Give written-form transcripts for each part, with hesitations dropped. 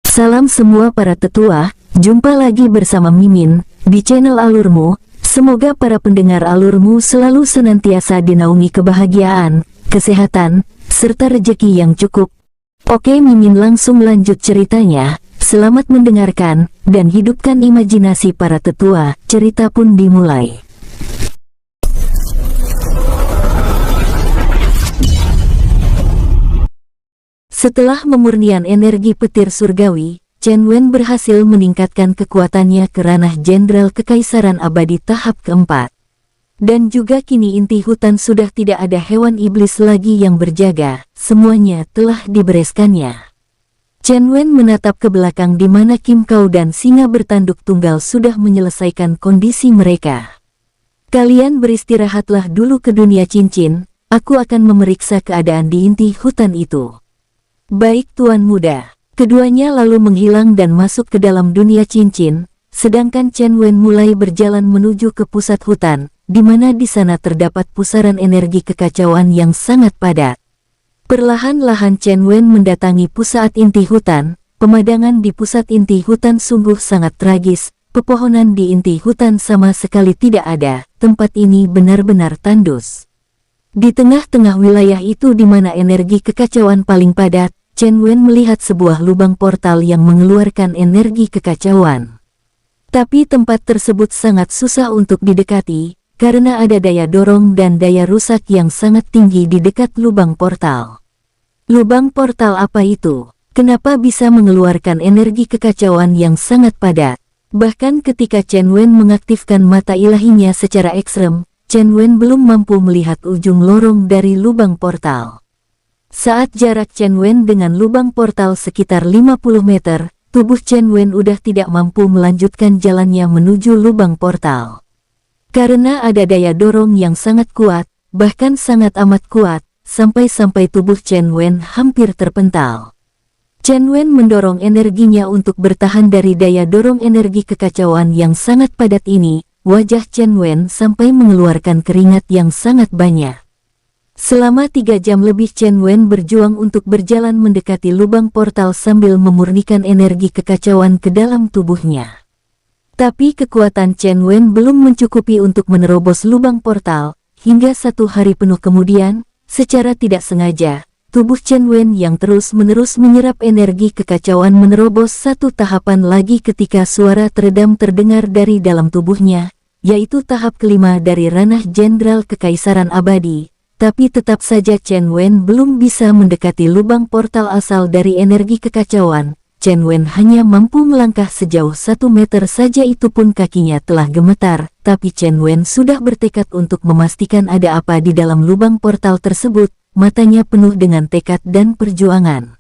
Salam semua para tetua, jumpa lagi bersama Mimin di channel Alurmu. Semoga para pendengar Alurmu selalu senantiasa dinaungi kebahagiaan, kesehatan, serta rejeki yang cukup. Oke, Mimin langsung lanjut ceritanya. Selamat mendengarkan dan hidupkan imajinasi para tetua. Cerita pun dimulai. Setelah pemurnian energi petir surgawi, Chen Wen berhasil meningkatkan kekuatannya ke ranah Jenderal Kekaisaran Abadi tahap keempat. Dan juga kini inti hutan sudah tidak ada hewan iblis lagi yang berjaga, semuanya telah dibereskannya. Chen Wen menatap ke belakang di mana Kim Kau dan singa bertanduk tunggal sudah menyelesaikan kondisi mereka. Kalian beristirahatlah dulu ke dunia cincin, aku akan memeriksa keadaan di inti hutan itu. Baik Tuan Muda. Keduanya lalu menghilang dan masuk ke dalam dunia cincin, sedangkan Chen Wen mulai berjalan menuju ke pusat hutan, di mana di sana terdapat pusaran energi kekacauan yang sangat padat. Perlahan-lahan Chen Wen mendatangi pusat inti hutan. Pemandangan di pusat inti hutan sungguh sangat tragis, pepohonan di inti hutan sama sekali tidak ada, tempat ini benar-benar tandus. Di tengah-tengah wilayah itu di mana energi kekacauan paling padat, Chen Wen melihat sebuah lubang portal yang mengeluarkan energi kekacauan. Tapi tempat tersebut sangat susah untuk didekati, karena ada daya dorong dan daya rusak yang sangat tinggi di dekat lubang portal. Lubang portal apa itu? Kenapa bisa mengeluarkan energi kekacauan yang sangat padat? Bahkan ketika Chen Wen mengaktifkan mata ilahinya secara ekstrem, Chen Wen belum mampu melihat ujung lorong dari lubang portal. Saat jarak Chen Wen dengan lubang portal sekitar 50 meter, tubuh Chen Wen udah tidak mampu melanjutkan jalannya menuju lubang portal. Karena ada daya dorong yang sangat kuat, bahkan sangat amat kuat, sampai-sampai tubuh Chen Wen hampir terpental. Chen Wen mendorong energinya untuk bertahan dari daya dorong energi kekacauan yang sangat padat ini, wajah Chen Wen sampai mengeluarkan keringat yang sangat banyak. Selama 3 jam lebih Chen Wen berjuang untuk berjalan mendekati lubang portal sambil memurnikan energi kekacauan ke dalam tubuhnya. Tapi kekuatan Chen Wen belum mencukupi untuk menerobos lubang portal, hingga 1 hari penuh kemudian, secara tidak sengaja, tubuh Chen Wen yang terus-menerus menyerap energi kekacauan menerobos 1 tahapan lagi ketika suara teredam terdengar dari dalam tubuhnya, yaitu tahap kelima dari ranah Jenderal Kekaisaran Abadi. Tapi tetap saja Chen Wen belum bisa mendekati lubang portal asal dari energi kekacauan. Chen Wen hanya mampu melangkah sejauh 1 meter saja, itu pun kakinya telah gemetar. Tapi Chen Wen sudah bertekad untuk memastikan ada apa di dalam lubang portal tersebut. Matanya penuh dengan tekad dan perjuangan.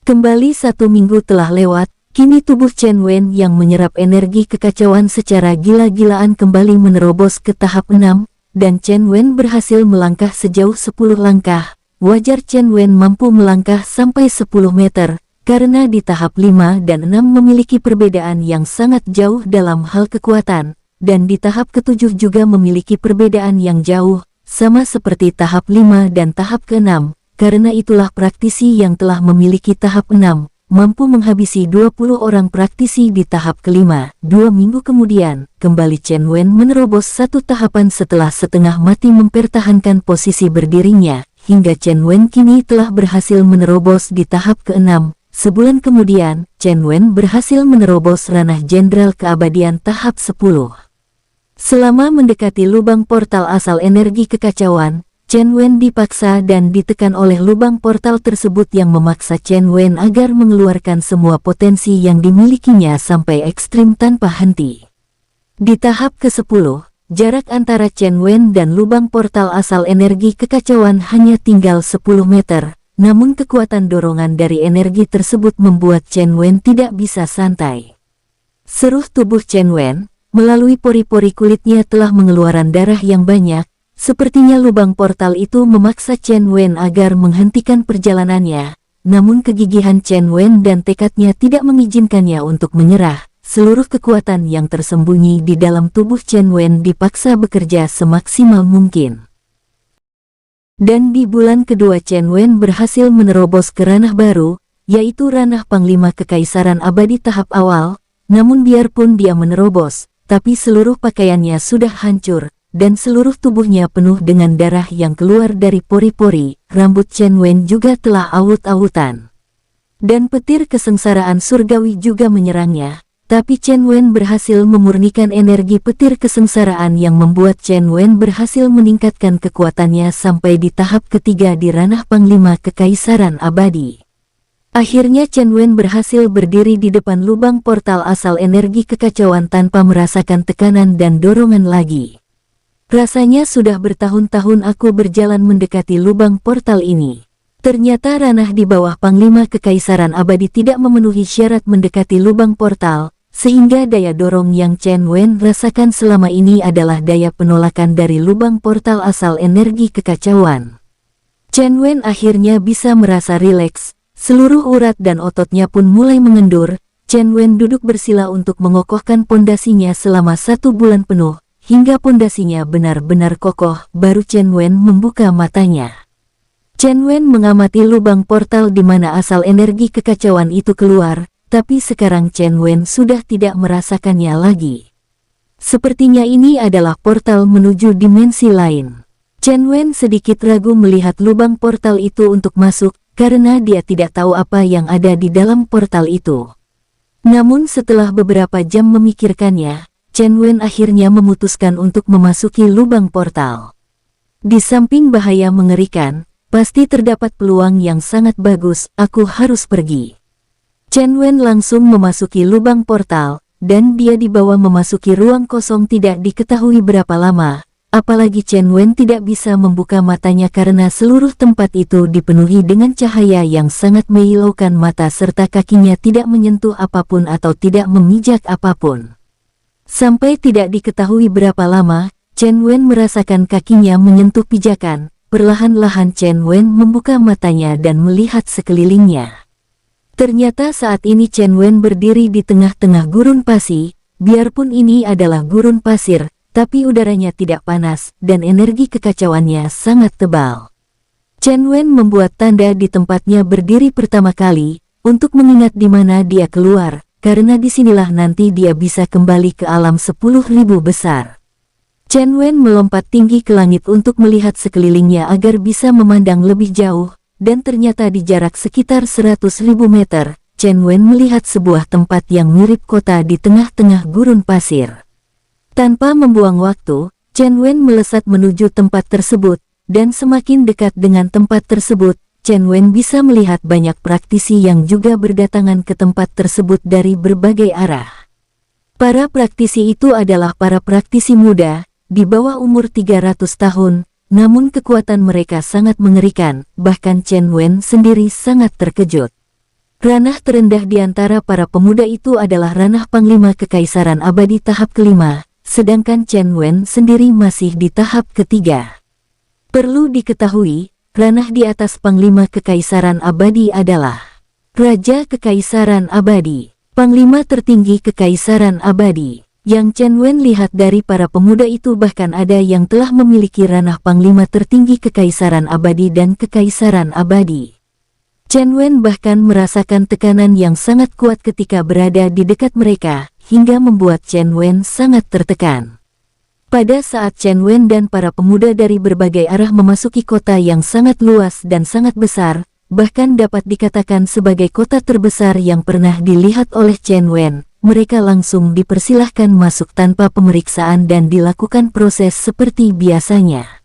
Kembali 1 minggu telah lewat. Kini tubuh Chen Wen yang menyerap energi kekacauan secara gila-gilaan kembali menerobos ke tahap 6. Dan Chen Wen berhasil melangkah sejauh 10 langkah. Wajar Chen Wen mampu melangkah sampai 10 meter, karena di tahap 5 dan 6 memiliki perbedaan yang sangat jauh dalam hal kekuatan, dan di tahap ke-7 juga memiliki perbedaan yang jauh, sama seperti tahap 5 dan tahap ke-6. Karena itulah praktisi yang telah memiliki tahap 6, mampu menghabisi 20 orang praktisi di tahap kelima. 2 minggu kemudian, kembali Chen Wen menerobos 1 tahapan setelah setengah mati mempertahankan posisi berdirinya, hingga Chen Wen kini telah berhasil menerobos di tahap ke-6. Sebulan kemudian, Chen Wen berhasil menerobos ranah Jenderal Keabadian tahap 10. Selama mendekati lubang portal asal energi kekacauan, Chen Wen dipaksa dan ditekan oleh lubang portal tersebut yang memaksa Chen Wen agar mengeluarkan semua potensi yang dimilikinya sampai ekstrim tanpa henti. Di tahap ke-10, jarak antara Chen Wen dan lubang portal asal energi kekacauan hanya tinggal 10 meter, namun kekuatan dorongan dari energi tersebut membuat Chen Wen tidak bisa santai. Seluruh tubuh Chen Wen, melalui pori-pori kulitnya telah mengeluarkan darah yang banyak. Sepertinya lubang portal itu memaksa Chen Wen agar menghentikan perjalanannya, namun kegigihan Chen Wen dan tekadnya tidak mengizinkannya untuk menyerah. Seluruh kekuatan yang tersembunyi di dalam tubuh Chen Wen dipaksa bekerja semaksimal mungkin. Dan di bulan kedua Chen Wen berhasil menerobos ke ranah baru, yaitu ranah Panglima Kekaisaran Abadi tahap awal, namun biarpun dia menerobos, tapi seluruh pakaiannya sudah hancur, dan seluruh tubuhnya penuh dengan darah yang keluar dari pori-pori, rambut Chen Wen juga telah awut-awutan. Dan petir kesengsaraan surgawi juga menyerangnya, tapi Chen Wen berhasil memurnikan energi petir kesengsaraan yang membuat Chen Wen berhasil meningkatkan kekuatannya sampai di tahap ketiga di ranah Panglima Kekaisaran Abadi. Akhirnya Chen Wen berhasil berdiri di depan lubang portal asal energi kekacauan tanpa merasakan tekanan dan dorongan lagi. Rasanya sudah bertahun-tahun aku berjalan mendekati lubang portal ini. Ternyata ranah di bawah Panglima Kekaisaran Abadi tidak memenuhi syarat mendekati lubang portal, sehingga daya dorong yang Chen Wen rasakan selama ini adalah daya penolakan dari lubang portal asal energi kekacauan. Chen Wen akhirnya bisa merasa rileks. Seluruh urat dan ototnya pun mulai mengendur. Chen Wen duduk bersila untuk mengokohkan pondasinya selama 1 bulan penuh, hingga pondasinya benar-benar kokoh, baru Chen Wen membuka matanya. Chen Wen mengamati lubang portal di mana asal energi kekacauan itu keluar, tapi sekarang Chen Wen sudah tidak merasakannya lagi. Sepertinya ini adalah portal menuju dimensi lain. Chen Wen sedikit ragu melihat lubang portal itu untuk masuk, karena dia tidak tahu apa yang ada di dalam portal itu. Namun setelah beberapa jam memikirkannya, Chen Wen akhirnya memutuskan untuk memasuki lubang portal. Di samping bahaya mengerikan, pasti terdapat peluang yang sangat bagus, aku harus pergi. Chen Wen langsung memasuki lubang portal, dan dia dibawa memasuki ruang kosong tidak diketahui berapa lama. Apalagi Chen Wen tidak bisa membuka matanya karena seluruh tempat itu dipenuhi dengan cahaya yang sangat menyilaukan mata serta kakinya tidak menyentuh apapun atau tidak memijak apapun. Sampai tidak diketahui berapa lama, Chen Wen merasakan kakinya menyentuh pijakan. Perlahan-lahan Chen Wen membuka matanya dan melihat sekelilingnya. Ternyata saat ini Chen Wen berdiri di tengah-tengah gurun pasir. Biarpun ini adalah gurun pasir, tapi udaranya tidak panas, dan energi kekacauannya sangat tebal. Chen Wen membuat tanda di tempatnya berdiri pertama kali, untuk mengingat di mana dia keluar, karena disinilah nanti dia bisa kembali ke alam 10.000 besar. Chen Wen melompat tinggi ke langit untuk melihat sekelilingnya agar bisa memandang lebih jauh, dan ternyata di jarak sekitar 100.000 meter, Chen Wen melihat sebuah tempat yang mirip kota di tengah-tengah gurun pasir. Tanpa membuang waktu, Chen Wen melesat menuju tempat tersebut, dan semakin dekat dengan tempat tersebut, Chen Wen bisa melihat banyak praktisi yang juga berdatangan ke tempat tersebut dari berbagai arah. Para praktisi itu adalah para praktisi muda, di bawah umur 300 tahun, namun kekuatan mereka sangat mengerikan, bahkan Chen Wen sendiri sangat terkejut. Ranah terendah di antara para pemuda itu adalah ranah Panglima Kekaisaran Abadi tahap kelima, sedangkan Chen Wen sendiri masih di tahap ketiga. Perlu diketahui, ranah di atas Panglima Kekaisaran Abadi adalah Raja Kekaisaran Abadi, Panglima tertinggi Kekaisaran Abadi. Yang Chen Wen lihat dari para pemuda itu bahkan ada yang telah memiliki ranah Panglima tertinggi Kekaisaran Abadi dan Kekaisaran Abadi. Chen Wen bahkan merasakan tekanan yang sangat kuat ketika berada di dekat mereka, hingga membuat Chen Wen sangat tertekan. Pada saat Chen Wen dan para pemuda dari berbagai arah memasuki kota yang sangat luas dan sangat besar, bahkan dapat dikatakan sebagai kota terbesar yang pernah dilihat oleh Chen Wen, mereka langsung dipersilahkan masuk tanpa pemeriksaan dan dilakukan proses seperti biasanya.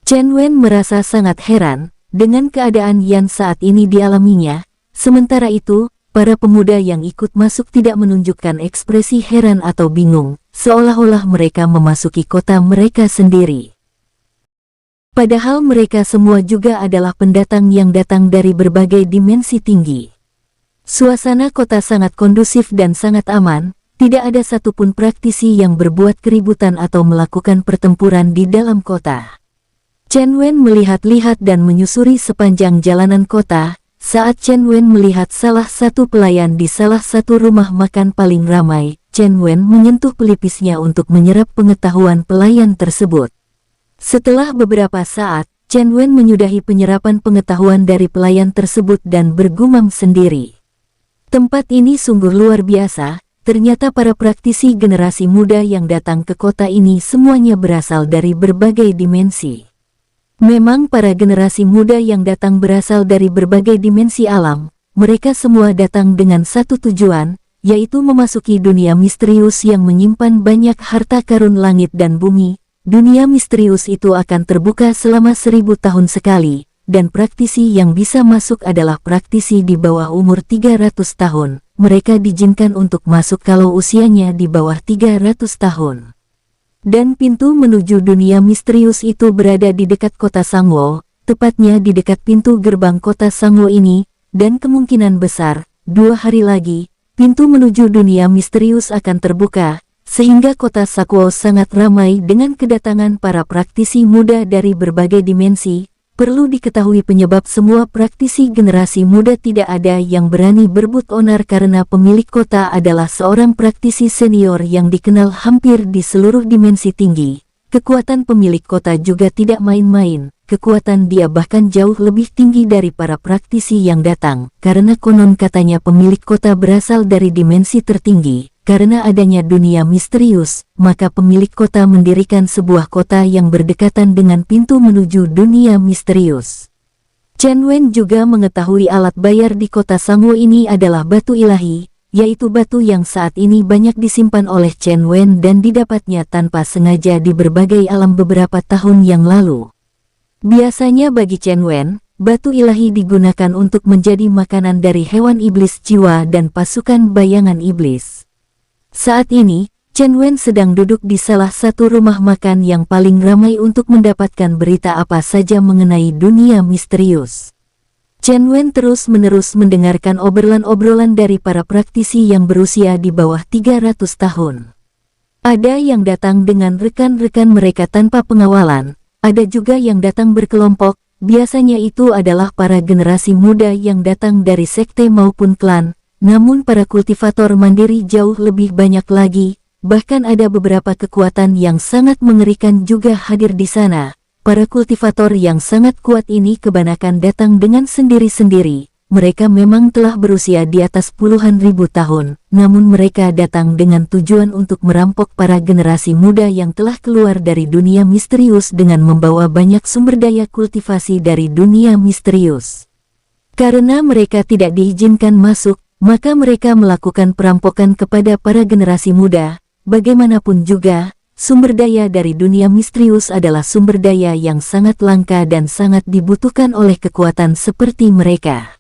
Chen Wen merasa sangat heran dengan keadaan yang saat ini dialaminya. Sementara itu, para pemuda yang ikut masuk tidak menunjukkan ekspresi heran atau bingung, seolah-olah mereka memasuki kota mereka sendiri. Padahal mereka semua juga adalah pendatang yang datang dari berbagai dimensi tinggi. Suasana kota sangat kondusif dan sangat aman, tidak ada satupun praktisi yang berbuat keributan atau melakukan pertempuran di dalam kota. Chen Wen melihat-lihat dan menyusuri sepanjang jalanan kota. Saat Chen Wen melihat salah satu pelayan di salah satu rumah makan paling ramai, Chen Wen menyentuh pelipisnya untuk menyerap pengetahuan pelayan tersebut. Setelah beberapa saat, Chen Wen menyudahi penyerapan pengetahuan dari pelayan tersebut dan bergumam sendiri. Tempat ini sungguh luar biasa, ternyata para praktisi generasi muda yang datang ke kota ini semuanya berasal dari berbagai dimensi. Memang para generasi muda yang datang berasal dari berbagai dimensi alam, mereka semua datang dengan satu tujuan, yaitu memasuki dunia misterius yang menyimpan banyak harta karun langit dan bumi. Dunia misterius itu akan terbuka selama 1000 tahun sekali, dan praktisi yang bisa masuk adalah praktisi di bawah umur 300 tahun. Mereka diizinkan untuk masuk kalau usianya di bawah 300 tahun. Dan pintu menuju dunia misterius itu berada di dekat kota Sangwo, tepatnya di dekat pintu gerbang kota Sangwo ini, dan kemungkinan besar, 2 hari lagi, pintu menuju dunia misterius akan terbuka, sehingga kota Sangwo sangat ramai dengan kedatangan para praktisi muda dari berbagai dimensi. Perlu diketahui penyebab semua praktisi generasi muda tidak ada yang berani berebut onar karena pemilik kota adalah seorang praktisi senior yang dikenal hampir di seluruh dimensi tinggi. Kekuatan pemilik kota juga tidak main-main, kekuatan dia bahkan jauh lebih tinggi dari para praktisi yang datang, karena konon katanya pemilik kota berasal dari dimensi tertinggi. Karena adanya dunia misterius, maka pemilik kota mendirikan sebuah kota yang berdekatan dengan pintu menuju dunia misterius. Chen Wen juga mengetahui alat bayar di kota Sangwo ini adalah batu ilahi, yaitu batu yang saat ini banyak disimpan oleh Chen Wen dan didapatnya tanpa sengaja di berbagai alam beberapa tahun yang lalu. Biasanya bagi Chen Wen, batu ilahi digunakan untuk menjadi makanan dari hewan iblis jiwa dan pasukan bayangan iblis. Saat ini, Chen Wen sedang duduk di salah satu rumah makan yang paling ramai untuk mendapatkan berita apa saja mengenai dunia misterius. Chen Wen terus-menerus mendengarkan obrolan-obrolan dari para praktisi yang berusia di bawah 300 tahun. Ada yang datang dengan rekan-rekan mereka tanpa pengawalan, ada juga yang datang berkelompok, biasanya itu adalah para generasi muda yang datang dari sekte maupun klan. Namun para kultivator mandiri jauh lebih banyak lagi, bahkan ada beberapa kekuatan yang sangat mengerikan juga hadir di sana. Para kultivator yang sangat kuat ini kebanyakan datang dengan sendiri-sendiri. Mereka memang telah berusia di atas puluhan ribu tahun, namun mereka datang dengan tujuan untuk merampok para generasi muda yang telah keluar dari dunia misterius dengan membawa banyak sumber daya kultivasi dari dunia misterius. Karena mereka tidak diizinkan masuk, maka mereka melakukan perampokan kepada para generasi muda. Bagaimanapun juga, sumber daya dari dunia misterius adalah sumber daya yang sangat langka dan sangat dibutuhkan oleh kekuatan seperti mereka.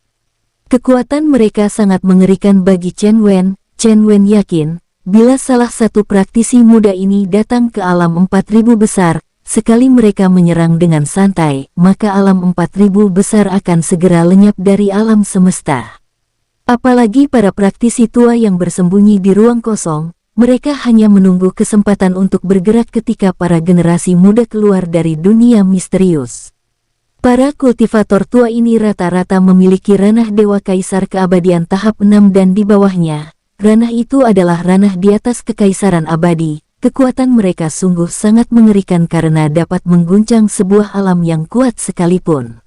Kekuatan mereka sangat mengerikan bagi Chen Wen. Chen Wen yakin, bila salah satu praktisi muda ini datang ke alam 4000 besar, sekali mereka menyerang dengan santai, maka alam 4000 besar akan segera lenyap dari alam semesta. Apalagi para praktisi tua yang bersembunyi di ruang kosong, mereka hanya menunggu kesempatan untuk bergerak ketika para generasi muda keluar dari dunia misterius. Para kultivator tua ini rata-rata memiliki ranah Dewa Kaisar Keabadian tahap 6 dan di bawahnya. Ranah itu adalah ranah di atas Kekaisaran Abadi. Kekuatan mereka sungguh sangat mengerikan karena dapat mengguncang sebuah alam yang kuat sekalipun.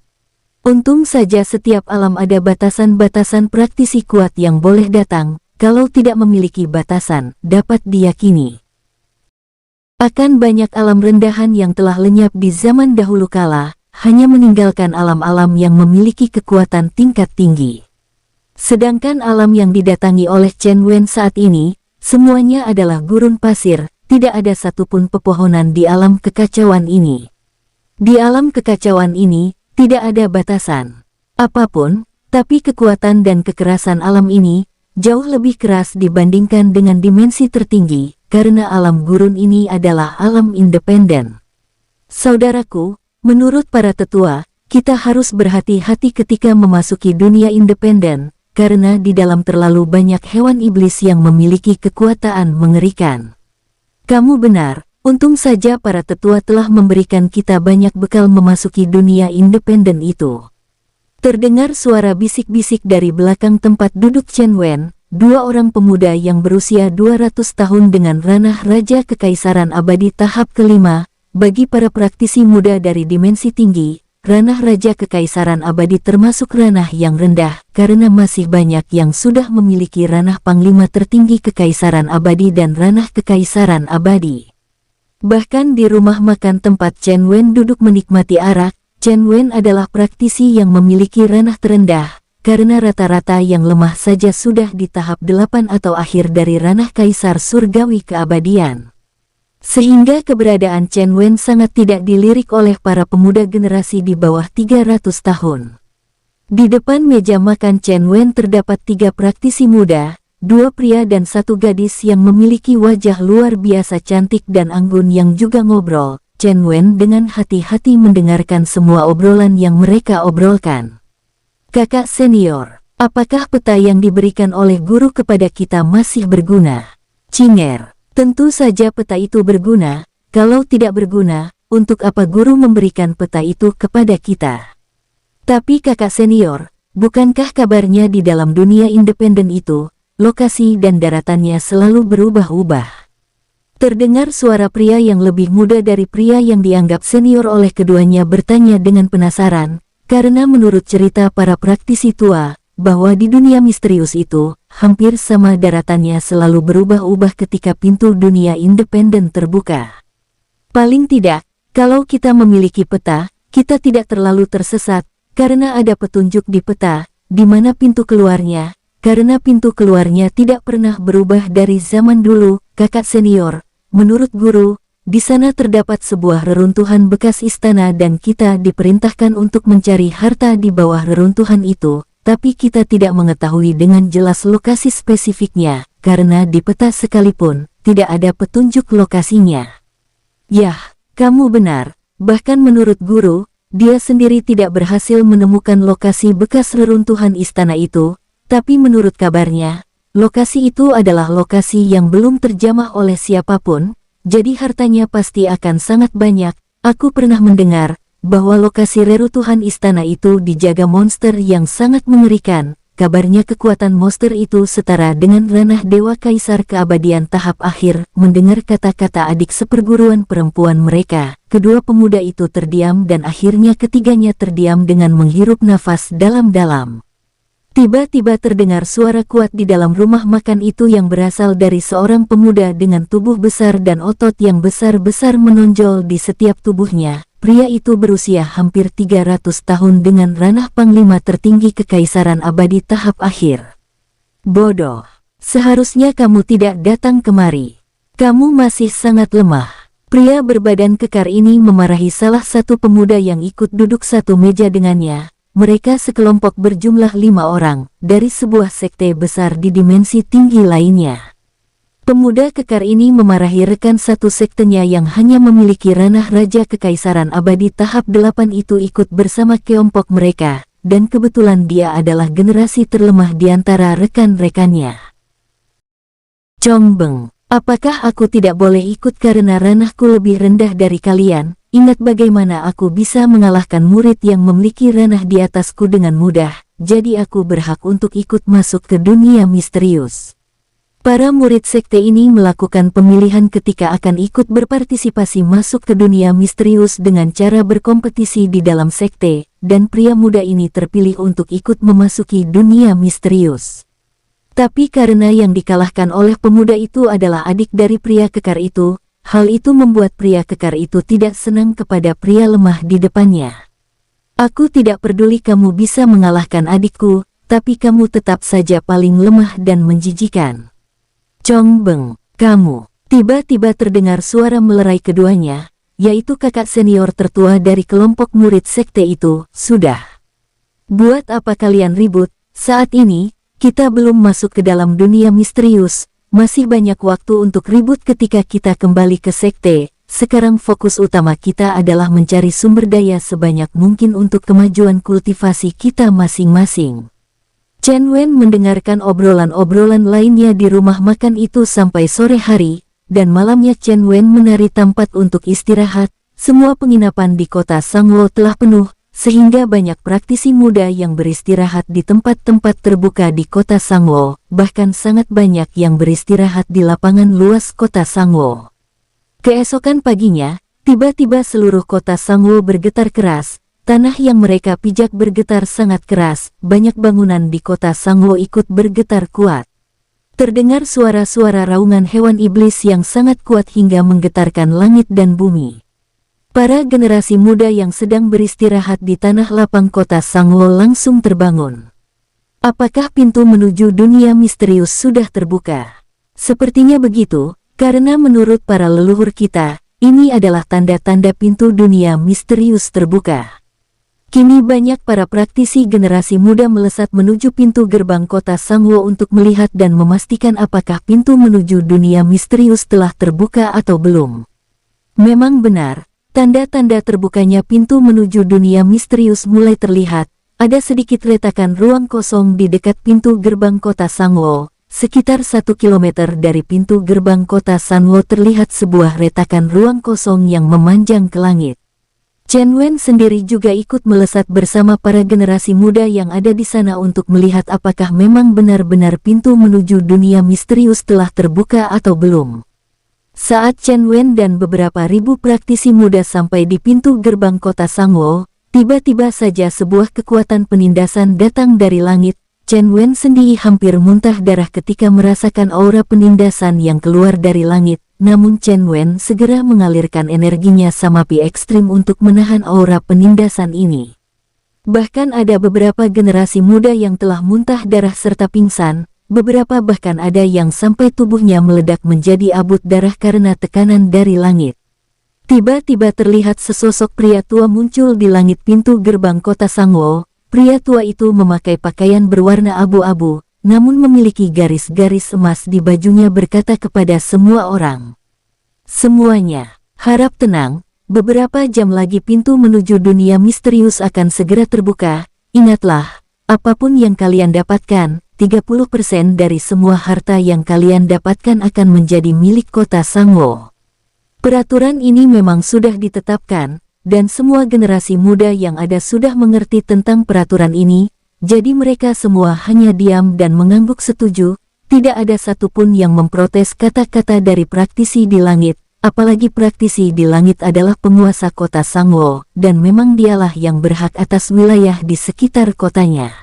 Untung saja setiap alam ada batasan-batasan praktisi kuat yang boleh datang, kalau tidak memiliki batasan, dapat diyakini. Akan banyak alam rendahan yang telah lenyap di zaman dahulu kala, hanya meninggalkan alam-alam yang memiliki kekuatan tingkat tinggi. Sedangkan alam yang didatangi oleh Chen Wen saat ini, semuanya adalah gurun pasir, tidak ada satupun pepohonan di alam kekacauan ini. Di alam kekacauan ini, tidak ada batasan apapun, tapi kekuatan dan kekerasan alam ini jauh lebih keras dibandingkan dengan dimensi tertinggi, karena alam gurun ini adalah alam independen. Saudaraku, menurut para tetua, kita harus berhati-hati ketika memasuki dunia independen, karena di dalam terlalu banyak hewan iblis yang memiliki kekuatan mengerikan. Kamu benar. Untung saja para tetua telah memberikan kita banyak bekal memasuki dunia independen itu. Terdengar suara bisik-bisik dari belakang tempat duduk Chen Wen, 2 orang pemuda yang berusia 200 tahun dengan ranah Raja Kekaisaran Abadi tahap kelima. Bagi para praktisi muda dari dimensi tinggi, ranah Raja Kekaisaran Abadi termasuk ranah yang rendah karena masih banyak yang sudah memiliki ranah Panglima tertinggi Kekaisaran Abadi dan ranah Kekaisaran Abadi. Bahkan di rumah makan tempat Chen Wen duduk menikmati arak, Chen Wen adalah praktisi yang memiliki ranah terendah, karena rata-rata yang lemah saja sudah di tahap 8 atau akhir dari ranah Kaisar Surgawi keabadian. Sehingga keberadaan Chen Wen sangat tidak dilirik oleh para pemuda generasi di bawah 300 tahun. Di depan meja makan Chen Wen terdapat 3 praktisi muda, 2 pria dan 1 gadis yang memiliki wajah luar biasa cantik dan anggun yang juga ngobrol. Chen Wen dengan hati-hati mendengarkan semua obrolan yang mereka obrolkan. Kakak senior, apakah peta yang diberikan oleh guru kepada kita masih berguna? Cinger. Tentu saja peta itu berguna, kalau tidak berguna, untuk apa guru memberikan peta itu kepada kita? Tapi kakak senior, bukankah kabarnya di dalam dunia independen itu, lokasi dan daratannya selalu berubah-ubah? Terdengar suara pria yang lebih muda dari pria yang dianggap senior oleh keduanya bertanya dengan penasaran, karena menurut cerita para praktisi tua, bahwa di dunia misterius itu, hampir sama daratannya selalu berubah-ubah ketika pintu dunia independen terbuka. Paling tidak, kalau kita memiliki peta, kita tidak terlalu tersesat, karena ada petunjuk di peta, di mana pintu keluarnya, karena pintu keluarnya tidak pernah berubah dari zaman dulu. Kakak senior, menurut guru, di sana terdapat sebuah reruntuhan bekas istana dan kita diperintahkan untuk mencari harta di bawah reruntuhan itu. Tapi kita tidak mengetahui dengan jelas lokasi spesifiknya, karena di peta sekalipun, tidak ada petunjuk lokasinya. Yah, kamu benar, bahkan menurut guru, dia sendiri tidak berhasil menemukan lokasi bekas reruntuhan istana itu, tapi menurut kabarnya, lokasi itu adalah lokasi yang belum terjamah oleh siapapun, jadi hartanya pasti akan sangat banyak. Aku pernah mendengar bahwa lokasi reruntuhan istana itu dijaga monster yang sangat mengerikan. Kabarnya kekuatan monster itu setara dengan ranah Dewa Kaisar Keabadian tahap akhir. Mendengar kata-kata adik seperguruan perempuan mereka, kedua pemuda itu terdiam dan akhirnya ketiganya terdiam dengan menghirup nafas dalam-dalam. Tiba-tiba terdengar suara kuat di dalam rumah makan itu yang berasal dari seorang pemuda dengan tubuh besar dan otot yang besar-besar menonjol di setiap tubuhnya. Pria itu berusia hampir 300 tahun dengan ranah Panglima tertinggi Kekaisaran Abadi tahap akhir. Bodoh, seharusnya kamu tidak datang kemari. Kamu masih sangat lemah. Pria berbadan kekar ini memarahi salah satu pemuda yang ikut duduk satu meja dengannya. Mereka sekelompok berjumlah 5 orang, dari sebuah sekte besar di dimensi tinggi lainnya. Pemuda kekar ini memarahi rekan satu sektenya yang hanya memiliki ranah Raja Kekaisaran Abadi tahap 8 itu ikut bersama kelompok mereka, dan kebetulan dia adalah generasi terlemah di antara rekan-rekannya. Chongbeng, apakah aku tidak boleh ikut karena ranahku lebih rendah dari kalian? Ingat bagaimana aku bisa mengalahkan murid yang memiliki ranah di atasku dengan mudah, jadi aku berhak untuk ikut masuk ke dunia misterius. Para murid sekte ini melakukan pemilihan ketika akan ikut berpartisipasi masuk ke dunia misterius dengan cara berkompetisi di dalam sekte, dan pria muda ini terpilih untuk ikut memasuki dunia misterius. Tapi karena yang dikalahkan oleh pemuda itu adalah adik dari pria kekar itu, hal itu membuat pria kekar itu tidak senang kepada pria lemah di depannya. Aku tidak peduli kamu bisa mengalahkan adikku, tapi kamu tetap saja paling lemah dan menjijikan. Chongbeng, kamu. Tiba-tiba terdengar suara melerai keduanya, yaitu kakak senior tertua dari kelompok murid sekte itu. Sudah. Buat apa kalian ribut? Saat ini, kita belum masuk ke dalam dunia misterius. Masih banyak waktu untuk ribut ketika kita kembali ke sekte. Sekarang fokus utama kita adalah mencari sumber daya sebanyak mungkin untuk kemajuan kultivasi kita masing-masing. Chen Wen mendengarkan obrolan-obrolan lainnya di rumah makan itu sampai sore hari, dan malamnya Chen Wen menari tempat untuk istirahat. Semua penginapan di kota Sangwo telah penuh, sehingga banyak praktisi muda yang beristirahat di tempat-tempat terbuka di kota Sangwo, bahkan sangat banyak yang beristirahat di lapangan luas kota Sangwo. Keesokan paginya, tiba-tiba seluruh kota Sangwo bergetar keras, tanah yang mereka pijak bergetar sangat keras, banyak bangunan di kota Sangwo ikut bergetar kuat. Terdengar suara-suara raungan hewan iblis yang sangat kuat hingga menggetarkan langit dan bumi. Para generasi muda yang sedang beristirahat di tanah lapang kota Sangwo langsung terbangun. Apakah pintu menuju dunia misterius sudah terbuka? Sepertinya begitu, karena menurut para leluhur kita, ini adalah tanda-tanda pintu dunia misterius terbuka. Kini banyak para praktisi generasi muda melesat menuju pintu gerbang kota Sangwo untuk melihat dan memastikan apakah pintu menuju dunia misterius telah terbuka atau belum. Memang benar. Tanda-tanda terbukanya pintu menuju dunia misterius mulai terlihat. Ada sedikit retakan ruang kosong di dekat pintu gerbang kota Sangwo. Sekitar 1 kilometer dari pintu gerbang kota Sangwo terlihat sebuah retakan ruang kosong yang memanjang ke langit. Chen Wen sendiri juga ikut melesat bersama para generasi muda yang ada di sana untuk melihat apakah memang benar-benar pintu menuju dunia misterius telah terbuka atau belum. Saat Chen Wen dan beberapa ribu praktisi muda sampai di pintu gerbang kota Sangwo, tiba-tiba saja sebuah kekuatan penindasan datang dari langit. Chen Wen sendiri hampir muntah darah ketika merasakan aura penindasan yang keluar dari langit. Namun Chen Wen segera mengalirkan energinya Samapi ekstrim untuk menahan aura penindasan ini. Bahkan ada beberapa generasi muda yang telah muntah darah serta pingsan. Beberapa bahkan ada yang sampai tubuhnya meledak menjadi abut darah karena tekanan dari langit. Tiba-tiba terlihat sesosok pria tua muncul di langit pintu gerbang kota Sangwo. Pria tua itu memakai pakaian berwarna abu-abu, namun memiliki garis-garis emas di bajunya berkata kepada semua orang. Semuanya, harap tenang, beberapa jam lagi pintu menuju dunia misterius akan segera terbuka. Ingatlah, apapun yang kalian dapatkan, 30% dari semua harta yang kalian dapatkan akan menjadi milik kota Sangwo. Peraturan ini memang sudah ditetapkan, dan semua generasi muda yang ada sudah mengerti tentang peraturan ini, jadi mereka semua hanya diam dan mengangguk setuju. Tidak ada satupun yang memprotes kata-kata dari praktisi di langit, apalagi praktisi di langit adalah penguasa kota Sangwo, dan memang dialah yang berhak atas wilayah di sekitar kotanya.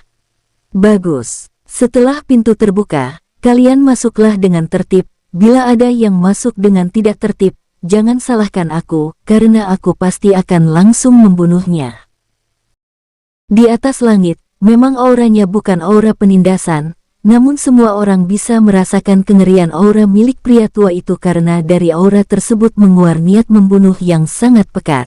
Bagus. Setelah pintu terbuka, kalian masuklah dengan tertib. Bila ada yang masuk dengan tidak tertib, jangan salahkan aku, karena aku pasti akan langsung membunuhnya. Di atas langit, memang auranya bukan aura penindasan, namun semua orang bisa merasakan kengerian aura milik pria tua itu karena dari aura tersebut menguar niat membunuh yang sangat pekat.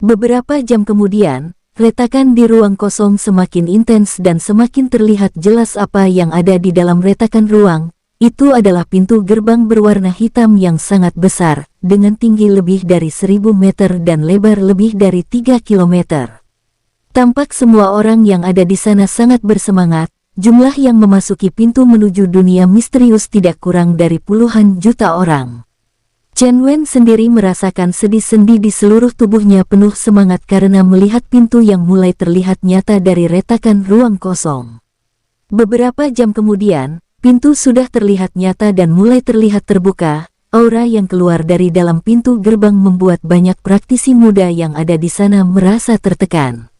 Beberapa jam kemudian, retakan di ruang kosong semakin intens dan semakin terlihat jelas apa yang ada di dalam retakan ruang. Itu adalah pintu gerbang berwarna hitam yang sangat besar, dengan tinggi lebih dari 1000 meter dan lebar lebih dari 3 kilometer. Tampak semua orang yang ada di sana sangat bersemangat. Jumlah yang memasuki pintu menuju dunia misterius tidak kurang dari puluhan juta orang. Chen Wen sendiri merasakan sendi-sendi di seluruh tubuhnya penuh semangat karena melihat pintu yang mulai terlihat nyata dari retakan ruang kosong. Beberapa jam kemudian, pintu sudah terlihat nyata dan mulai terlihat terbuka. Aura yang keluar dari dalam pintu gerbang membuat banyak praktisi muda yang ada di sana merasa tertekan.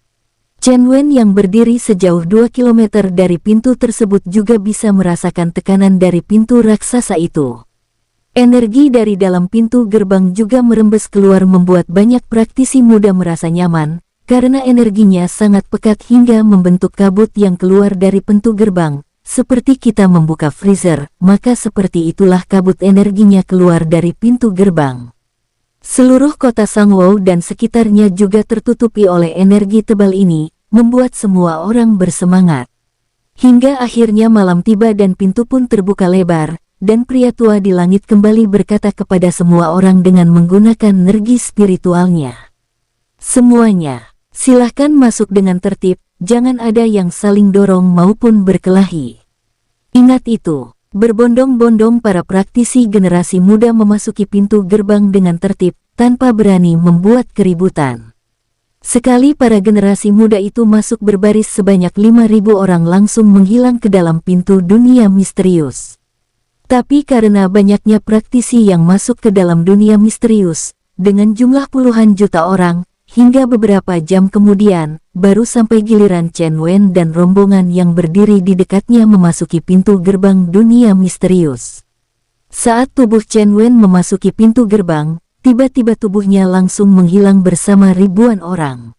Chen Wen yang berdiri sejauh 2 kilometer dari pintu tersebut juga bisa merasakan tekanan dari pintu raksasa itu. Energi dari dalam pintu gerbang juga merembes keluar membuat banyak praktisi muda merasa nyaman, karena energinya sangat pekat hingga membentuk kabut yang keluar dari pintu gerbang. Seperti kita membuka freezer, maka seperti itulah kabut energinya keluar dari pintu gerbang. Seluruh kota Sangwo dan sekitarnya juga tertutupi oleh energi tebal ini, membuat semua orang bersemangat. Hingga akhirnya malam tiba dan pintu pun terbuka lebar. Dan pria tua di langit kembali berkata kepada semua orang dengan menggunakan energi spiritualnya. Semuanya, silahkan masuk dengan tertib, jangan ada yang saling dorong maupun berkelahi. Ingat itu, berbondong-bondong para praktisi generasi muda memasuki pintu gerbang dengan tertib, tanpa berani membuat keributan. Sekali para generasi muda itu masuk berbaris sebanyak 5.000 orang langsung menghilang ke dalam pintu dunia misterius. Tapi karena banyaknya praktisi yang masuk ke dalam dunia misterius, dengan jumlah puluhan juta orang, hingga beberapa jam kemudian, baru sampai giliran Chen Wen dan rombongan yang berdiri di dekatnya memasuki pintu gerbang dunia misterius. Saat tubuh Chen Wen memasuki pintu gerbang, tiba-tiba tubuhnya langsung menghilang bersama ribuan orang.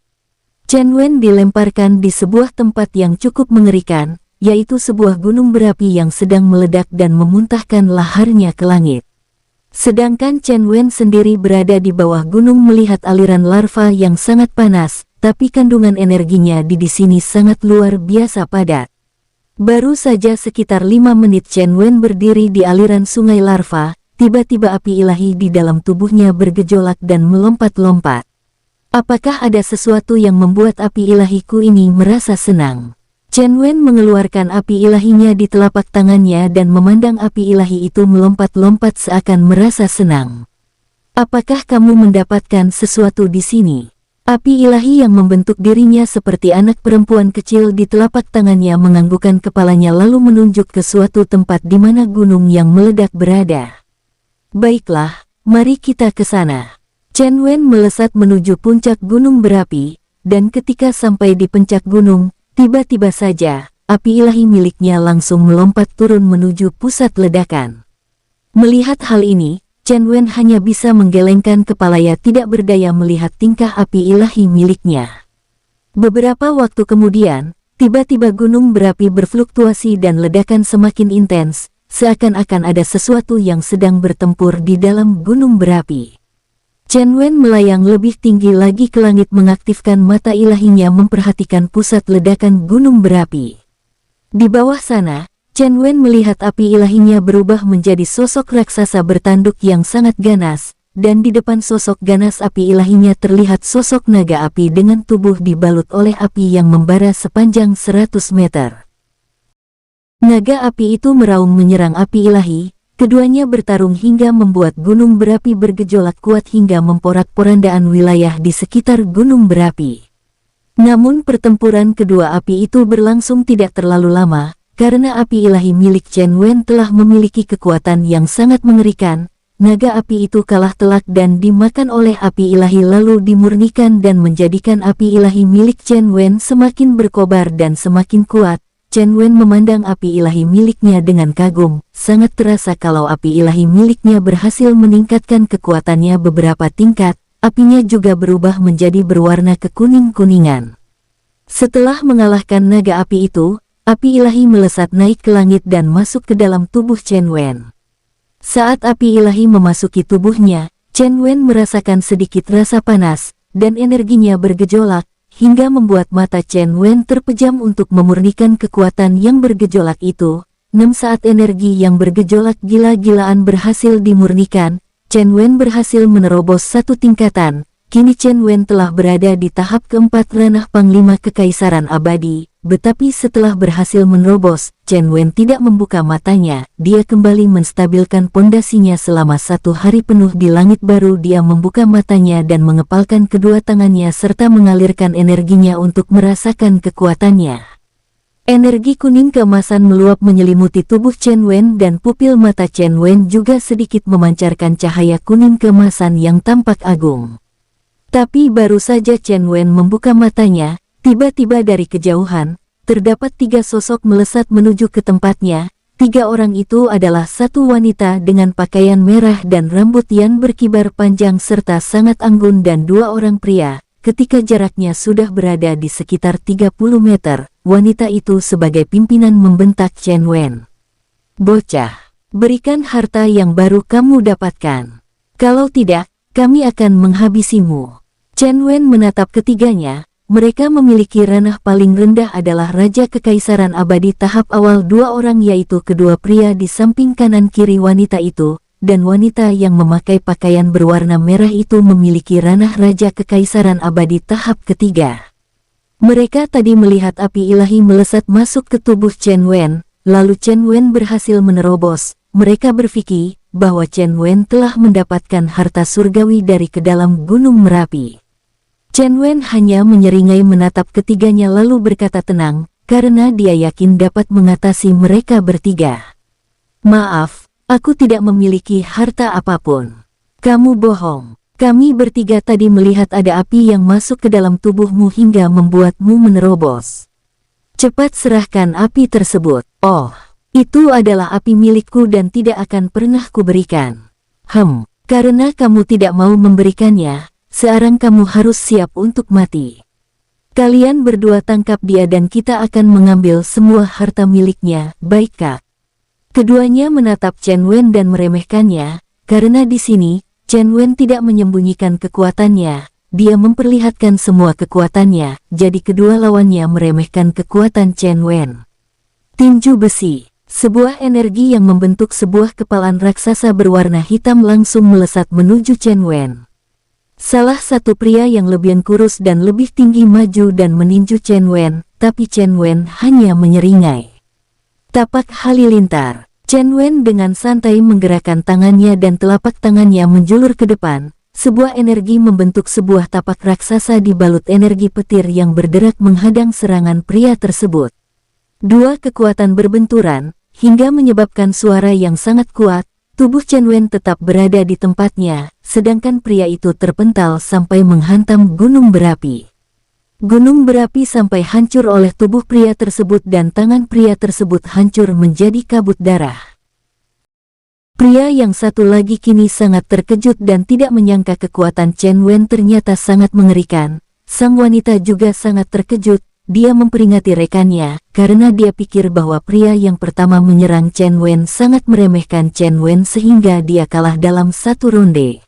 Chen Wen dilemparkan di sebuah tempat yang cukup mengerikan, yaitu sebuah gunung berapi yang sedang meledak dan memuntahkan laharnya ke langit. Sedangkan Chen Wen sendiri berada di bawah gunung melihat aliran larva yang sangat panas, tapi kandungan energinya di sini sangat luar biasa padat. Baru saja sekitar 5 menit Chen Wen berdiri di aliran sungai larva, tiba-tiba api ilahi di dalam tubuhnya bergejolak dan melompat-lompat. Apakah ada sesuatu yang membuat api ilahiku ini merasa senang? Chen Wen mengeluarkan api ilahinya di telapak tangannya dan memandang api ilahi itu melompat-lompat seakan merasa senang. Apakah kamu mendapatkan sesuatu di sini? Api ilahi yang membentuk dirinya seperti anak perempuan kecil di telapak tangannya menganggukkan kepalanya lalu menunjuk ke suatu tempat di mana gunung yang meledak berada. Baiklah, mari kita ke sana. Chen Wen melesat menuju puncak gunung berapi, dan ketika sampai di puncak gunung, tiba-tiba saja, api ilahi miliknya langsung melompat turun menuju pusat ledakan. Melihat hal ini, Chen Wen hanya bisa menggelengkan kepalanya tidak berdaya melihat tingkah api ilahi miliknya. Beberapa waktu kemudian, tiba-tiba gunung berapi berfluktuasi dan ledakan semakin intens, seakan-akan ada sesuatu yang sedang bertempur di dalam gunung berapi. Chen Wen melayang lebih tinggi lagi ke langit mengaktifkan mata ilahinya memperhatikan pusat ledakan gunung berapi. Di bawah sana, Chen Wen melihat api ilahinya berubah menjadi sosok raksasa bertanduk yang sangat ganas, dan di depan sosok ganas api ilahinya terlihat sosok naga api dengan tubuh dibalut oleh api yang membara sepanjang 100 meter. Naga api itu meraung menyerang api ilahi, keduanya bertarung hingga membuat gunung berapi bergejolak kuat hingga memporak-porandaan wilayah di sekitar gunung berapi. Namun pertempuran kedua api itu berlangsung tidak terlalu lama, karena api ilahi milik Chen Wen telah memiliki kekuatan yang sangat mengerikan. Naga api itu kalah telak dan dimakan oleh api ilahi lalu dimurnikan dan menjadikan api ilahi milik Chen Wen semakin berkobar dan semakin kuat. Chen Wen memandang api ilahi miliknya dengan kagum, sangat terasa kalau api ilahi miliknya berhasil meningkatkan kekuatannya beberapa tingkat, apinya juga berubah menjadi berwarna kekuning-kuningan. Setelah mengalahkan naga api itu, api ilahi melesat naik ke langit dan masuk ke dalam tubuh Chen Wen. Saat api ilahi memasuki tubuhnya, Chen Wen merasakan sedikit rasa panas, dan energinya bergejolak, hingga membuat mata Chen Wen terpejam untuk memurnikan kekuatan yang bergejolak itu. 6 saat energi yang bergejolak gila-gilaan berhasil dimurnikan, Chen Wen berhasil menerobos 1 tingkatan. Kini Chen Wen telah berada di tahap keempat ranah Panglima Kekaisaran Abadi. Tetapi setelah berhasil menerobos, Chen Wen tidak membuka matanya. Dia kembali menstabilkan pondasinya selama 1 hari penuh di langit baru dia membuka matanya dan mengepalkan kedua tangannya serta mengalirkan energinya untuk merasakan kekuatannya. Energi kuning keemasan meluap menyelimuti tubuh Chen Wen dan pupil mata Chen Wen juga sedikit memancarkan cahaya kuning keemasan yang tampak agung. Tapi baru saja Chen Wen membuka matanya, tiba-tiba dari kejauhan, terdapat 3 sosok melesat menuju ke tempatnya. 3 orang itu adalah 1 wanita dengan pakaian merah dan rambut yang berkibar panjang serta sangat anggun dan 2 orang pria. Ketika jaraknya sudah berada di sekitar 30 meter, wanita itu sebagai pimpinan membentak Chen Wen. "Bocah, berikan harta yang baru kamu dapatkan. Kalau tidak, kami akan menghabisimu." Chen Wen menatap ketiganya. Mereka memiliki ranah paling rendah adalah Raja Kekaisaran Abadi tahap awal 2 orang yaitu kedua pria di samping kanan kiri wanita itu, dan wanita yang memakai pakaian berwarna merah itu memiliki ranah Raja Kekaisaran Abadi tahap ketiga. Mereka tadi melihat api ilahi melesat masuk ke tubuh Chen Wen, lalu Chen Wen berhasil menerobos. Mereka berpikir bahwa Chen Wen telah mendapatkan harta surgawi dari ke dalam gunung Merapi. Chen Wen hanya menyeringai menatap ketiganya lalu berkata tenang, karena dia yakin dapat mengatasi mereka bertiga. "Maaf, aku tidak memiliki harta apapun." "Kamu bohong." Kami bertiga tadi melihat ada api yang masuk ke dalam tubuhmu hingga membuatmu menerobos. Cepat serahkan api tersebut. Oh, itu adalah api milikku dan tidak akan pernah kuberikan. Karena kamu tidak mau memberikannya, sekarang kamu harus siap untuk mati. Kalian berdua tangkap dia dan kita akan mengambil semua harta miliknya, baik Kak? Keduanya menatap Chen Wen dan meremehkannya, karena di sini, Chen Wen tidak menyembunyikan kekuatannya, dia memperlihatkan semua kekuatannya, jadi kedua lawannya meremehkan kekuatan Chen Wen. Tinju besi, sebuah energi yang membentuk sebuah kepalan raksasa berwarna hitam langsung melesat menuju Chen Wen. Salah satu pria yang lebih kurus dan lebih tinggi maju dan meninju Chen Wen, tapi Chen Wen hanya menyeringai. Tapak halilintar, Chen Wen dengan santai menggerakkan tangannya dan telapak tangannya menjulur ke depan. Sebuah energi membentuk sebuah tapak raksasa dibalut energi petir yang berderak menghadang serangan pria tersebut. Dua kekuatan berbenturan, hingga menyebabkan suara yang sangat kuat. Tubuh Chen Wen tetap berada di tempatnya, sedangkan pria itu terpental sampai menghantam gunung berapi. Gunung berapi sampai hancur oleh tubuh pria tersebut dan tangan pria tersebut hancur menjadi kabut darah. Pria yang satu lagi kini sangat terkejut dan tidak menyangka kekuatan Chen Wen ternyata sangat mengerikan. Sang wanita juga sangat terkejut, dia memperingati rekannya, karena dia pikir bahwa pria yang pertama menyerang Chen Wen sangat meremehkan Chen Wen sehingga dia kalah dalam satu ronde.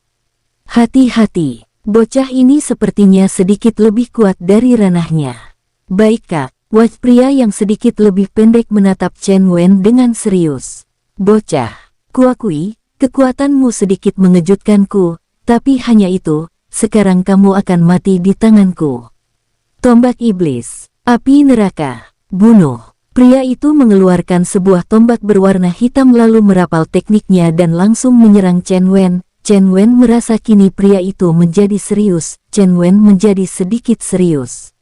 Hati-hati. Bocah ini sepertinya sedikit lebih kuat dari ranahnya. Baik Kak, wajah pria yang sedikit lebih pendek menatap Chen Wen dengan serius. Bocah, kuakui, kekuatanmu sedikit mengejutkanku, tapi hanya itu, sekarang kamu akan mati di tanganku. Tombak iblis, api neraka, bunuh. Pria itu mengeluarkan sebuah tombak berwarna hitam lalu merapal tekniknya dan langsung menyerang Chen Wen. Chen Wen merasa kini pria itu menjadi serius, Chen Wen menjadi sedikit serius.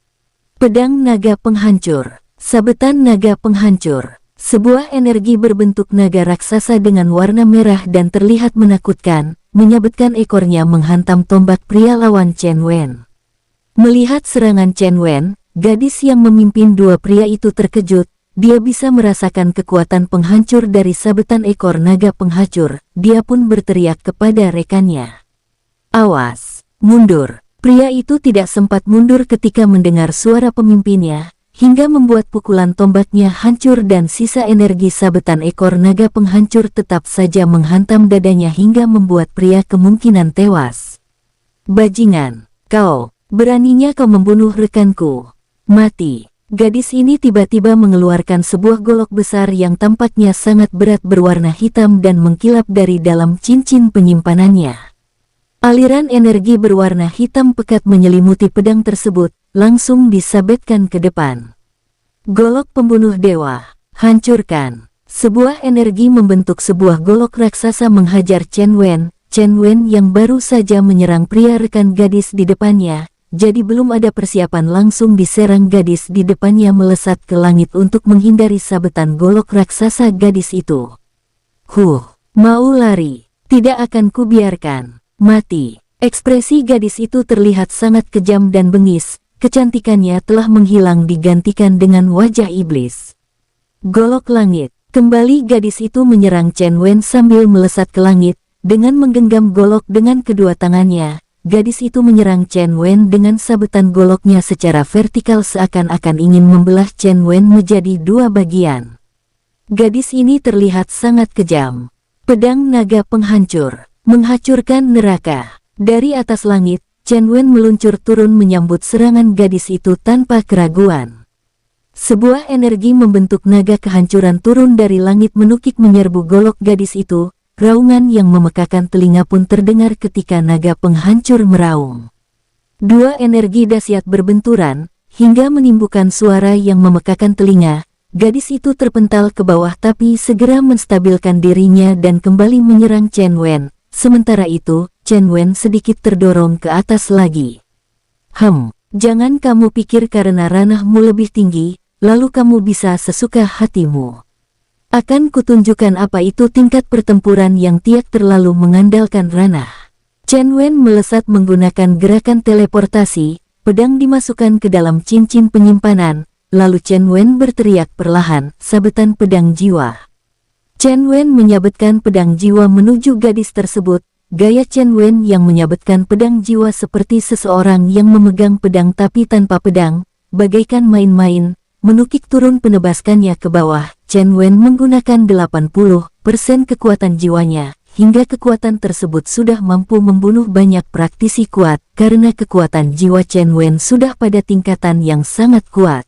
Pedang naga penghancur, sabetan naga penghancur, sebuah energi berbentuk naga raksasa dengan warna merah dan terlihat menakutkan, menyabetkan ekornya menghantam tombak pria lawan Chen Wen. Melihat serangan Chen Wen, gadis yang memimpin dua pria itu terkejut. Dia bisa merasakan kekuatan penghancur dari sabetan ekor naga penghancur. Dia pun berteriak kepada rekannya. Awas, mundur. Pria itu tidak sempat mundur ketika mendengar suara pemimpinnya, hingga membuat pukulan tombaknya hancur dan sisa energi sabetan ekor naga penghancur tetap saja menghantam dadanya hingga membuat pria kemungkinan tewas. Bajingan, beraninya kau membunuh rekanku. Mati. Gadis ini tiba-tiba mengeluarkan sebuah golok besar yang tampaknya sangat berat berwarna hitam dan mengkilap dari dalam cincin penyimpanannya. Aliran energi berwarna hitam pekat menyelimuti pedang tersebut, langsung disabetkan ke depan. Golok pembunuh dewa, hancurkan. Sebuah energi membentuk sebuah golok raksasa menghajar Chen Wen. Chen Wen yang baru saja menyerang pria rekan gadis di depannya. Jadi belum ada persiapan langsung diserang gadis di depannya melesat ke langit untuk menghindari sabetan golok raksasa gadis itu. Mau lari? Tidak akan kubiarkan. Mati. Ekspresi gadis itu terlihat sangat kejam dan bengis, kecantikannya telah menghilang digantikan dengan wajah iblis. Golok langit. Kembali gadis itu menyerang Chen Wen sambil melesat ke langit, dengan menggenggam golok dengan kedua tangannya. Gadis itu menyerang Chen Wen dengan sabetan goloknya secara vertikal seakan-akan ingin membelah Chen Wen menjadi dua bagian. Gadis ini terlihat sangat kejam. Pedang naga penghancur, menghancurkan neraka. Dari atas langit, Chen Wen meluncur turun menyambut serangan gadis itu tanpa keraguan. Sebuah energi membentuk naga kehancuran turun dari langit menukik menyerbu golok gadis itu. Raungan yang memekakan telinga pun terdengar ketika naga penghancur meraung. Dua energi dahsyat berbenturan, hingga menimbulkan suara yang memekakan telinga. Gadis itu terpental ke bawah tapi segera menstabilkan dirinya dan kembali menyerang Chen Wen. Sementara itu, Chen Wen sedikit terdorong ke atas lagi. Jangan kamu pikir karena ranahmu lebih tinggi, lalu kamu bisa sesuka hatimu. Akan kutunjukkan apa itu tingkat pertempuran yang tidak terlalu mengandalkan ranah. Chen Wen melesat menggunakan gerakan teleportasi, pedang dimasukkan ke dalam cincin penyimpanan, lalu Chen Wen berteriak perlahan, sabetan pedang jiwa. Chen Wen menyabetkan pedang jiwa menuju gadis tersebut. Gaya Chen Wen yang menyabetkan pedang jiwa seperti seseorang yang memegang pedang tapi tanpa pedang, bagaikan main-main, menukik turun penebaskannya ke bawah. Chen Wen menggunakan 80% kekuatan jiwanya, hingga kekuatan tersebut sudah mampu membunuh banyak praktisi kuat, karena kekuatan jiwa Chen Wen sudah pada tingkatan yang sangat kuat.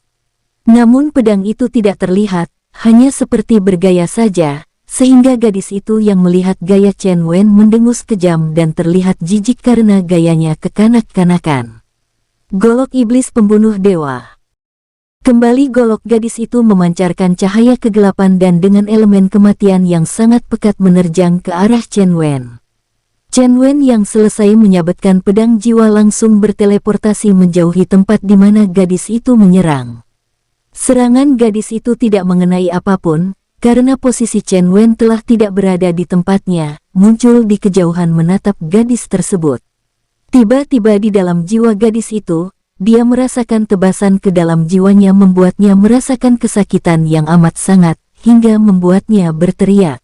Namun pedang itu tidak terlihat, hanya seperti bergaya saja, sehingga gadis itu yang melihat gaya Chen Wen mendengus kejam dan terlihat jijik karena gayanya kekanak-kanakan. Golok iblis pembunuh dewa. Kembali golok gadis itu memancarkan cahaya kegelapan dan dengan elemen kematian yang sangat pekat menerjang ke arah Chen Wen. Chen Wen yang selesai menyabetkan pedang jiwa langsung berteleportasi menjauhi tempat di mana gadis itu menyerang. Serangan gadis itu tidak mengenai apapun, karena posisi Chen Wen telah tidak berada di tempatnya, muncul di kejauhan menatap gadis tersebut. Tiba-tiba di dalam jiwa gadis itu, dia merasakan tebasan ke dalam jiwanya membuatnya merasakan kesakitan yang amat sangat, hingga membuatnya berteriak.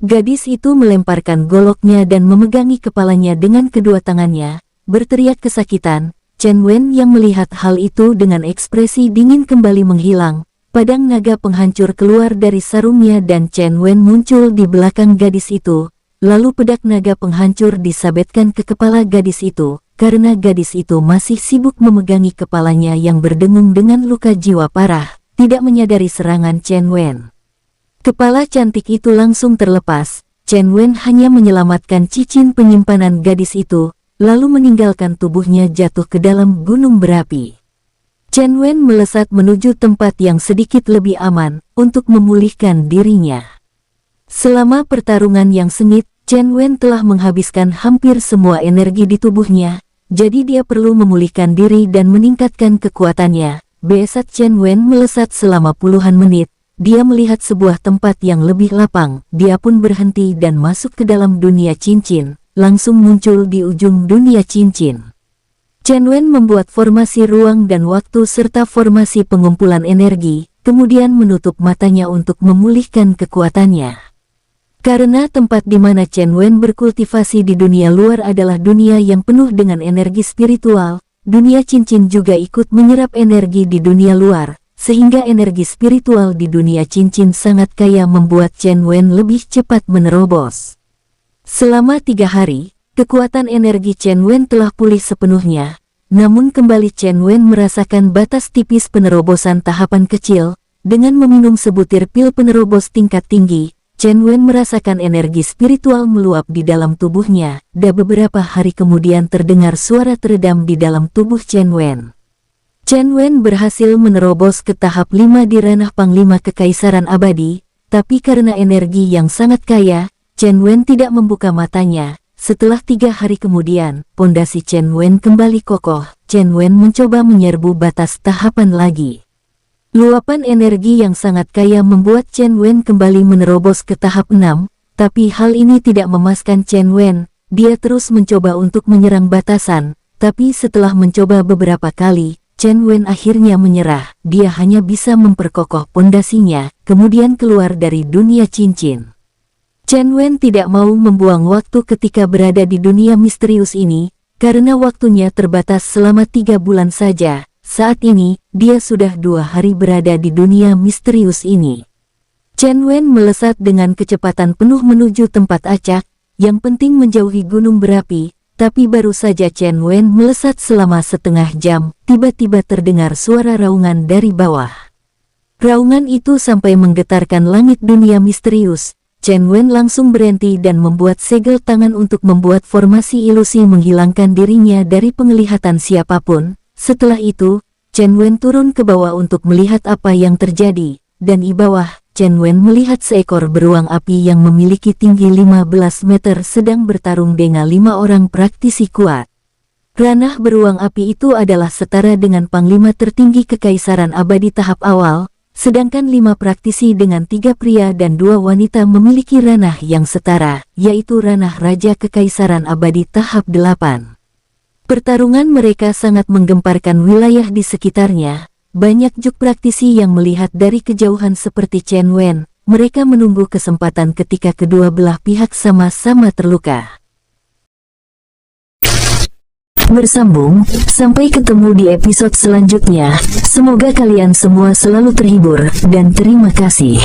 Gadis itu melemparkan goloknya dan memegangi kepalanya dengan kedua tangannya, berteriak kesakitan. Chen Wen yang melihat hal itu dengan ekspresi dingin kembali menghilang, padang naga penghancur keluar dari sarungnya dan Chen Wen muncul di belakang gadis itu, lalu pedak naga penghancur disabetkan ke kepala gadis itu. Karena gadis itu masih sibuk memegangi kepalanya yang berdengung dengan luka jiwa parah, tidak menyadari serangan Chen Wen. Kepala cantik itu langsung terlepas, Chen Wen hanya menyelamatkan cincin penyimpanan gadis itu, lalu meninggalkan tubuhnya jatuh ke dalam gunung berapi. Chen Wen melesat menuju tempat yang sedikit lebih aman, untuk memulihkan dirinya. Selama pertarungan yang sengit, Chen Wen telah menghabiskan hampir semua energi di tubuhnya, jadi dia perlu memulihkan diri dan meningkatkan kekuatannya. Saat Chen Wen melesat selama puluhan menit, dia melihat sebuah tempat yang lebih lapang, dia pun berhenti dan masuk ke dalam dunia cincin, langsung muncul di ujung dunia cincin. Chen Wen membuat formasi ruang dan waktu serta formasi pengumpulan energi, kemudian menutup matanya untuk memulihkan kekuatannya. Karena tempat di mana Chen Wen berkultivasi di dunia luar adalah dunia yang penuh dengan energi spiritual, dunia cincin juga ikut menyerap energi di dunia luar, sehingga energi spiritual di dunia cincin sangat kaya membuat Chen Wen lebih cepat menerobos. Selama 3 hari, kekuatan energi Chen Wen telah pulih sepenuhnya, namun kembali Chen Wen merasakan batas tipis penerobosan tahapan kecil. Dengan meminum sebutir pil penerobos tingkat tinggi, Chen Wen merasakan energi spiritual meluap di dalam tubuhnya, dan beberapa hari kemudian terdengar suara teredam di dalam tubuh Chen Wen. Chen Wen berhasil menerobos ke tahap 5 di ranah Panglima Kekaisaran Abadi, tapi karena energi yang sangat kaya, Chen Wen tidak membuka matanya. Setelah 3 hari kemudian, pondasi Chen Wen kembali kokoh. Chen Wen mencoba menyerbu batas tahapan lagi. Luapan energi yang sangat kaya membuat Chen Wen kembali menerobos ke tahap 6, tapi hal ini tidak memuaskan Chen Wen. Dia terus mencoba untuk menyerang batasan, tapi setelah mencoba beberapa kali, Chen Wen akhirnya menyerah. Dia hanya bisa memperkokoh pondasinya, kemudian keluar dari dunia cincin. Chen Wen tidak mau membuang waktu ketika berada di dunia misterius ini, karena waktunya terbatas selama 3 bulan saja. Saat ini, dia sudah 2 hari berada di dunia misterius ini. Chen Wen melesat dengan kecepatan penuh menuju tempat acak, yang penting menjauhi gunung berapi, tapi baru saja Chen Wen melesat selama setengah jam, tiba-tiba terdengar suara raungan dari bawah. Raungan itu sampai menggetarkan langit dunia misterius. Chen Wen langsung berhenti dan membuat segel tangan untuk membuat formasi ilusi menghilangkan dirinya dari penglihatan siapapun. Setelah itu, Chen Wen turun ke bawah untuk melihat apa yang terjadi, dan di bawah, Chen Wen melihat seekor beruang api yang memiliki tinggi 15 meter sedang bertarung dengan 5 orang praktisi kuat. Ranah beruang api itu adalah setara dengan Panglima tertinggi Kekaisaran Abadi tahap awal, Sedangkan 5 praktisi dengan 3 pria dan 2 wanita memiliki ranah yang setara, yaitu ranah Raja Kekaisaran Abadi tahap 8. Pertarungan mereka sangat menggemparkan wilayah di sekitarnya. Banyak juk praktisi yang melihat dari kejauhan seperti Chen Wen. Mereka menunggu kesempatan ketika kedua belah pihak sama-sama terluka. Bersambung, sampai ketemu di episode selanjutnya. Semoga kalian semua selalu terhibur, dan terima kasih.